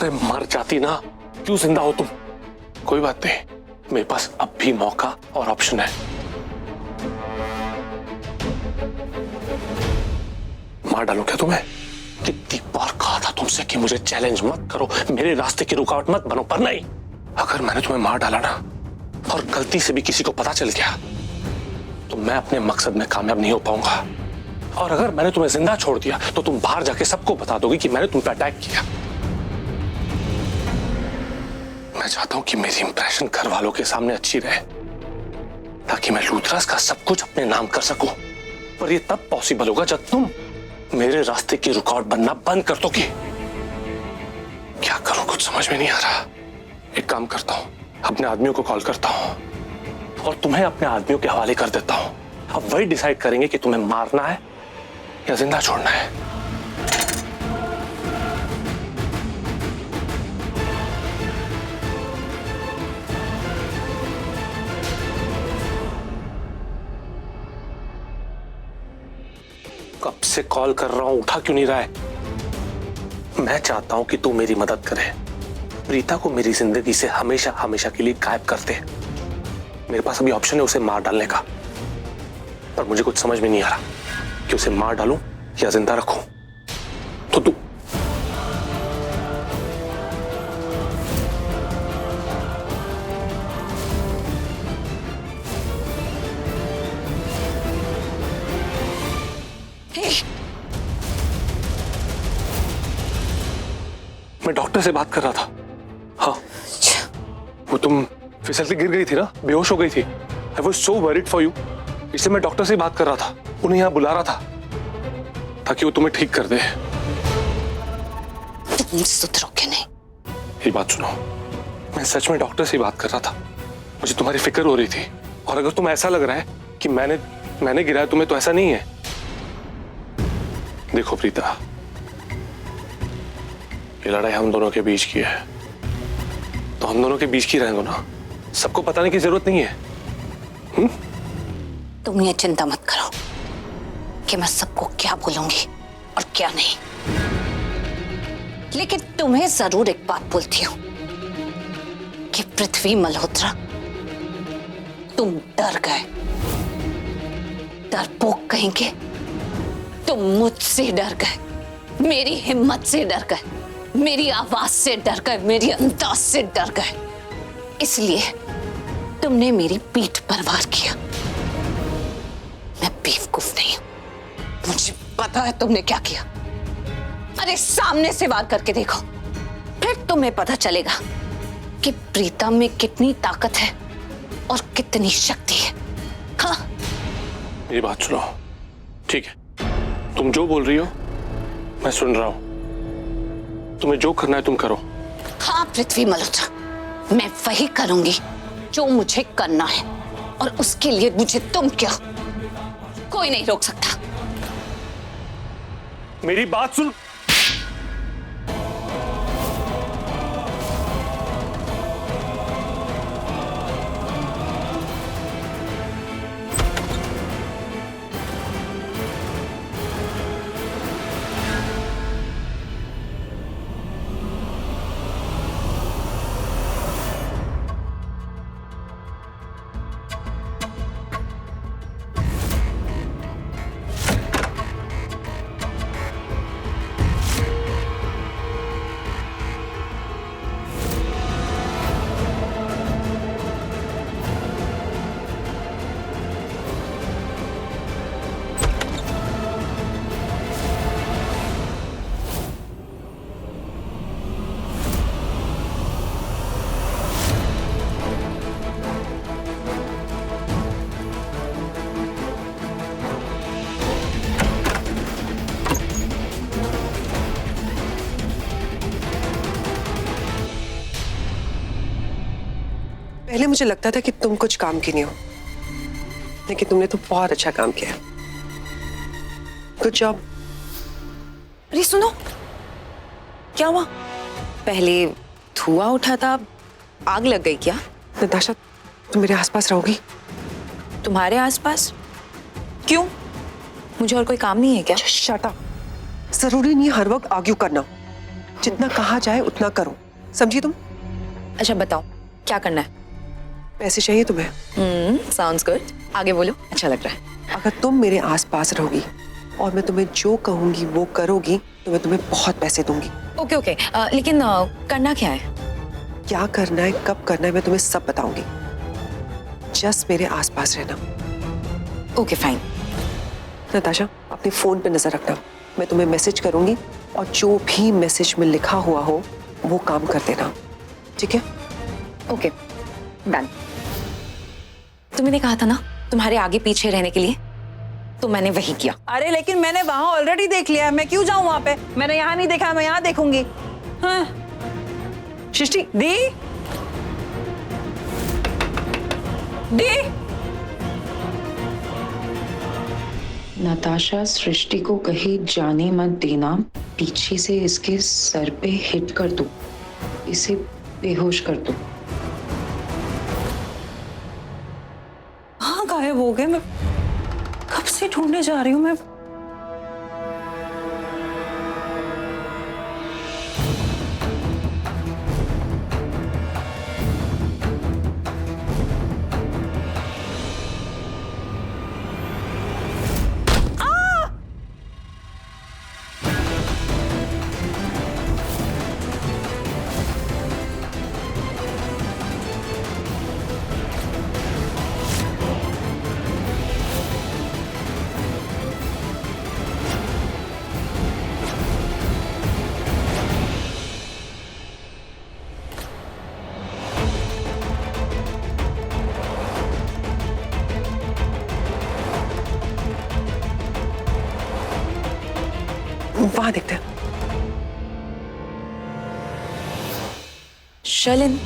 अरे मर जाती ना, क्यों जिंदा हो तुम? कोई बात नहीं, मेरे पास अब भी मौका और ऑप्शन है। मार डालूं क्या तुम्हें? कितनी बार कहा था तुमसे कि मुझे चैलेंज मत करो, मेरे रास्ते की रुकावट मत बनो, पर नहीं। अगर मैंने तुम्हें मार डाला ना और गलती से भी किसी को पता चल गया तो मैं अपने मकसद में कामयाब नहीं हो पाऊंगा। और अगर मैंने तुम्हें जिंदा छोड़ दिया तो तुम बाहर जाके सबको बता दोगे कि मैंने तुम पे अटैक किया। मैं चाहता हूं कि मेरी इंप्रेशन घर वालों के सामने अच्छी रहे, ताकि मैं लूथरस का सब कुछ अपने नाम कर सकूं। पर यह तब पॉसिबल होगा जब तुम मेरे रास्ते की रुकावट बनना बंद कर दोगी। क्या करूं, कुछ समझ में नहीं आ रहा। एक काम करता हूं, अपने आदमियों को कॉल करता हूं और तुम्हें अपने आदमियों के हवाले कर देता हूं। अब वही डिसाइड करेंगे कि तुम्हें मारना है या जिंदा छोड़ना है। कब से कॉल कर रहा हूं, उठा क्यों नहीं रहा है? मैं चाहता हूं कि तू मेरी मदद करे, प्रीता को मेरी जिंदगी से हमेशा हमेशा के लिए गायब कर दे। मेरे पास अभी ऑप्शन है उसे मार डालने का, पर मुझे कुछ समझ में नहीं आ रहा कि उसे मार डालूं या जिंदा रखूं। तो तू मैं डॉक्टर से बात कर रहा था। हाँ, वो तुम फिसल के गिर गई थी ना, बेहोश हो गई थी। I was so worried for you, इसलिए मैं डॉक्टर से बात कर रहा था, उन्हें यहाँ बुला रहा था ताकि वो तुम्हें ठीक कर दे। तुम सुधरोगे नहीं। ये बात सुनो, मैं सच में डॉक्टर से बात कर रहा था, मुझे तुम्हारी फिक्र हो रही थी। और अगर तुम्हें ऐसा लग रहा है कि मैंने गिराया तुम्हें, तो ऐसा नहीं है। देखो प्रीता, ये लड़ाई हम दोनों के बीच की है, तो हम दोनों के बीच की रहने दो ना, सबको बताने की जरूरत नहीं है। तुम ये चिंता मत करो कि मैं सबको क्या बोलूंगी और क्या नहीं, लेकिन तुम्हें जरूर एक बात बोलती हूं कि पृथ्वी मल्होत्रा, तुम डर गए, डरपोक कहेंगे। तुम मुझसे डर गए, मेरी हिम्मत से डर गए, मेरी आवाज से डर गए, मेरी अंदाज से डर गए, इसलिए तुमने मेरी पीठ पर वार किया। मैं बेवकूफ नहीं हूं, मुझे पता है तुमने क्या किया। अरे सामने से वार करके देखो, फिर तुम्हें पता चलेगा कि प्रीता में कितनी ताकत है और कितनी शक्ति है। हाँ, मेरी बात सुनो, ठीक है? तुम जो बोल रही हो मैं सुन रहा हूं, तुम्हें जो करना है तुम करो। हाँ पृथ्वी मल्होत्रा, मैं वही करूंगी जो मुझे करना है, और उसके लिए मुझे तुम क्या, कोई नहीं रोक सकता। मेरी बात सुन। पहले मुझे लगता था कि तुम कुछ काम की नहीं हो, लेकिन तुमने तो बहुत अच्छा काम किया। Good job. अरे सुनो, क्या हुआ? पहले धुआं उठा था, आग लग गई क्या? नताशा, तुम मेरे आसपास रहोगी? तुम्हारे आसपास? क्यों? मुझे और कोई काम नहीं है क्या? Shut up. जरूरी नहीं हर वक्त आर्ग्यू करना। जितना कहा जाए उतना करो, समझी तुम? अच्छा बताओ क्या करना है? पैसे चाहिए तुम्हें? साउंड्स गुड, आगे बोलो, अच्छा लग रहा है। अगर तुम मेरे आसपास रहोगी और मैं तुम्हें जो कहूंगी वो करोगी तो मैं तुम्हें बहुत पैसे दूंगी। ओके ओके, लेकिन करना क्या है? क्या करना है, कब करना है, मैं तुम्हें सब बताऊंगी। जस्ट मेरे आसपास रहना। Okay fine. नताशा, अपने फोन पे नजर रखना, मैं तुम्हें मैसेज करूंगी और जो भी मैसेज में लिखा हुआ हो वो काम कर देना, ठीक है? Okay done. तुमने कहा था ना तुम्हारे आगे पीछे रहने के लिए, तो मैंने वही किया। अरे लेकिन मैंने वहां ऑलरेडी देख लिया है, मैं क्यों जाऊं वहां पे? मैंने यहाँ नहीं देखा, मैं यहाँ देखूंगी। हाँ। सृष्टि, दी दी नताशा, सृष्टि को कहीं जाने मत देना, पीछे से इसके सर पे हिट कर दो, इसे बेहोश कर दो। कहाँ गायब हो गए? मैं कब से ढूंढने जा रही हूँ मैं। वहां देखते हैं। शर्लिन,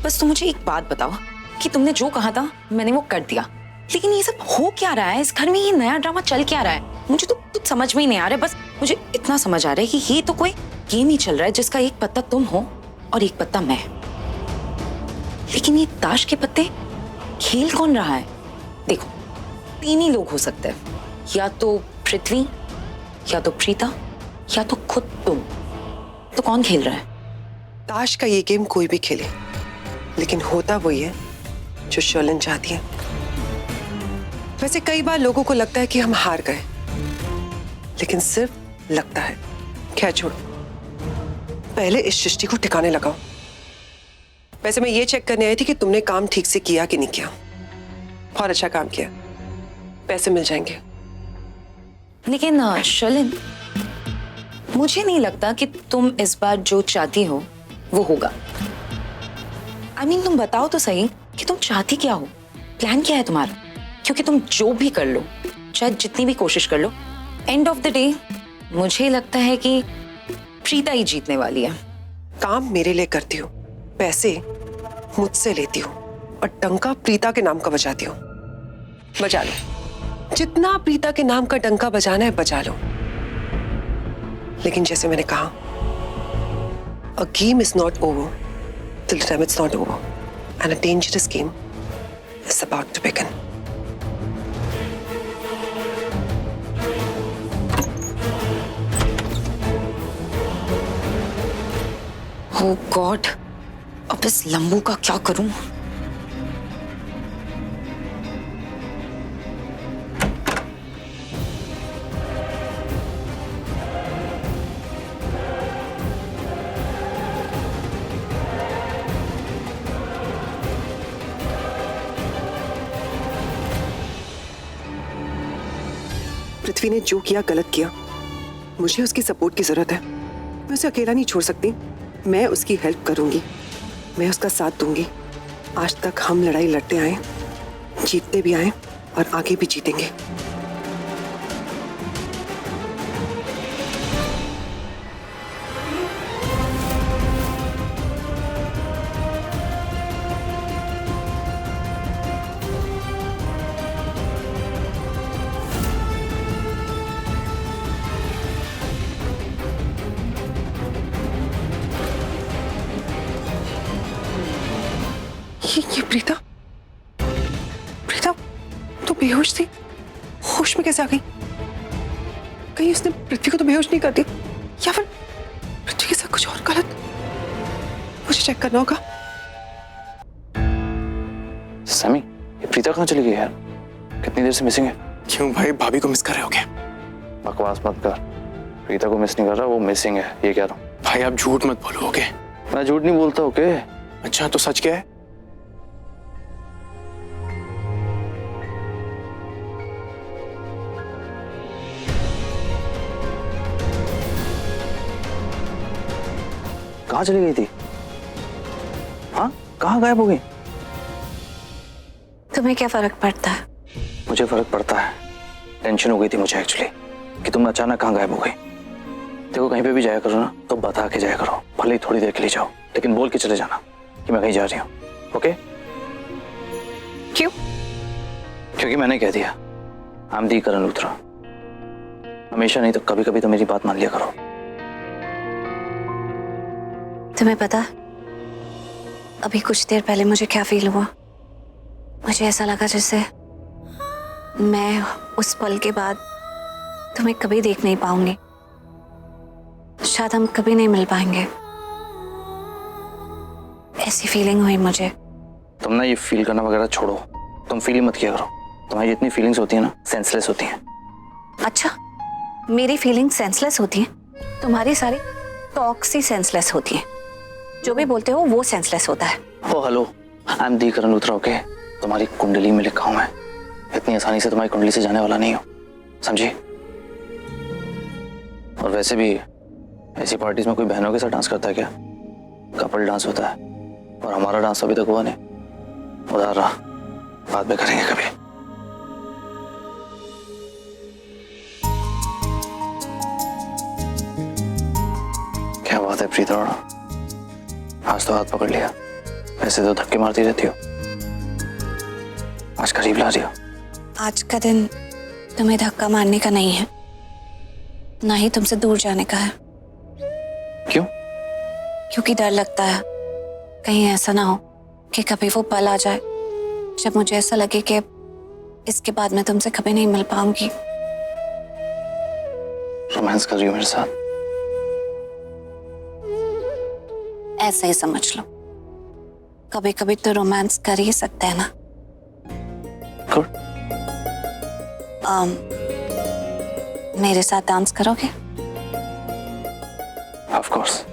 बस तुम मुझे एक बात बताओ कि तुमने जो कहा था मैंने वो कर दिया, लेकिन ये सब हो क्या रहा है? इस घर में ये नया ड्रामा चल क्या रहा है? मुझे तो कुछ समझ में ही नहीं आ रहा है। बस मुझे इतना समझ आ रहा है कि ये तो कोई गेम ही चल रहा है जिसका एक पत्ता तुम हो और एक पत्ता मैं। लेकिन ये ताश के पत्ते खेल कौन रहा है? देखो, तीन ही लोग हो सकते हैं, या तो पृथ्वी, या तो प्रीता, या तो खुद तुम। तो कौन खेल रहा है? ताश का ये गेम कोई भी खेले, लेकिन होता वही है जो शर्लिन चाहती है। वैसे कई बार लोगों को लगता है कि हम हार गए, लेकिन सिर्फ लगता है। खैर छोड़ो, पहले इस सृष्टि को ठिकाने लगाओ। वैसे मैं ये चेक करने आई थी कि तुमने काम ठीक से किया कि नहीं किया। बहुत अच्छा काम किया, पैसे मिल जाएंगे। लेकिन शर्लिन, मुझे नहीं लगता कि तुम इस बार जो चाहती हो वो होगा। I mean, तुम बताओ तो सही कि तुम चाहती क्या हो, प्लान क्या है तुम्हारा? क्योंकि तुम जो भी कर लो, चाहे जितनी भी कोशिश कर लो, एंड ऑफ द डे मुझे लगता है कि प्रीता ही जीतने वाली है। काम मेरे लिए करती हो, पैसे मुझसे लेती हो और डंका प्रीता के नाम का बजाती हो। बजा लो, जितना प्रीता के नाम का डंका बजाना है बजा लो। लेकिन जैसे मैंने कहा, a game is not over till the time it's not over, and a dangerous game is about to begin. Oh God, अब इस लंबू का क्या करूं? पृथ्वी ने जो किया गलत किया, मुझे उसकी सपोर्ट की जरूरत है। मैं उसे अकेला नहीं छोड़ सकती, मैं उसकी हेल्प करूंगी, मैं उसका साथ दूंगी। आज तक हम लड़ाई लड़ते आए, जीतते भी आए और आगे भी जीतेंगे। ये प्रीता, प्रीता तो बेहोश थी, होश में कैसे आ गई? कहीं उसने पृथ्वी को तो बेहोश नहीं कर दिया, या फिर पृथ्वी के साथ कुछ और? गलत, मुझे चेक करना होगा। समी, ये प्रीता कहाँ चली गई यार? कितनी देर से मिसिंग है? क्यों भाई, भाभी को मिस कर रहे हो क्या? बकवास मत कर। प्रीता को मिस नहीं कर रहा, वो मिसिंग है, ये कह रहा हूँ। भाई आप झूठ मत बोलो, ओके? मैं झूठ नहीं बोलता, ओके? अच्छा तो सच क्या है? कहाँ चली गई थी? हाँ, कहाँ गायब हो गई? तुम्हें क्या फर्क पड़ता है? मुझे फर्क पड़ता है। टेंशन हो गई थी मुझे एक्चुअली कि तुम अचानक कहाँ गायब हो गई। देखो कहीं पे भी जाया करो ना तो बता के जाया करो, भले ही थोड़ी देर के लिए जाओ, लेकिन बोल के चले जाना कि मैं कहीं जा रही हूँ, ओके? क्यों? क्योंकि मैंने कह दिया, आई एम दी करण लूथरा। हमेशा नहीं तो कभी कभी तो मेरी बात मान लिया करो। तुम्हें पता अभी कुछ देर पहले मुझे क्या फील हुआ? मुझे ऐसा लगा जैसे मैं उस पल के बाद तुम्हें कभी देख नहीं पाऊंगी, शायद हम कभी नहीं मिल पाएंगे। ऐसी फीलिंग हुई मुझे। तुम ना ये फील करना वगैरह छोड़ो, तुम फील ही मत किया करो। तुम्हारी जितनी फीलिंग्स होती है ना, सेंसलेस होती हैं। अच्छा, मेरी फीलिंग सेंसलेस होती है? तुम्हारी सारी टॉक्सी सेंसलेस होती है। जो भी बोलते हो वो सेंसलेस होता है। Oh hello, I am the Karan Luthra, okay? तुम्हारी कुंडली में लिखा हूं मैं, इतनी आसानी से तुम्हारी कुंडली से जाने वाला नहीं हो, समझी? और वैसे भी ऐसी पार्टीज में कोई बहनों के साथ डांस करता है क्या? कपल डांस होता है, और हमारा डांस अभी तक हुआ नहीं। उधार रहा, बाद में करेंगे कभी। क्या बात है प्रीता, आज तो हाथ पकड़ लिया। वैसे तो धक्के मारती रहती हो, आज करीब ला रही हो। आज का दिन तुम्हें धक्का मारने का नहीं है, ना ही तुमसे दूर जाने का है। क्यों? क्योंकि डर लगता है कहीं ऐसा ना हो कि कभी वो पल आ जाए जब मुझे ऐसा लगे कि इसके बाद मैं तुमसे कभी नहीं मिल पाऊंगी। रोमांस कर रही हो मेरे साथ? ऐसा ही समझ लो, कभी कभी तो रोमांस कर ही सकते हैं ना। गुड। मेरे साथ डांस करोगे? Of course.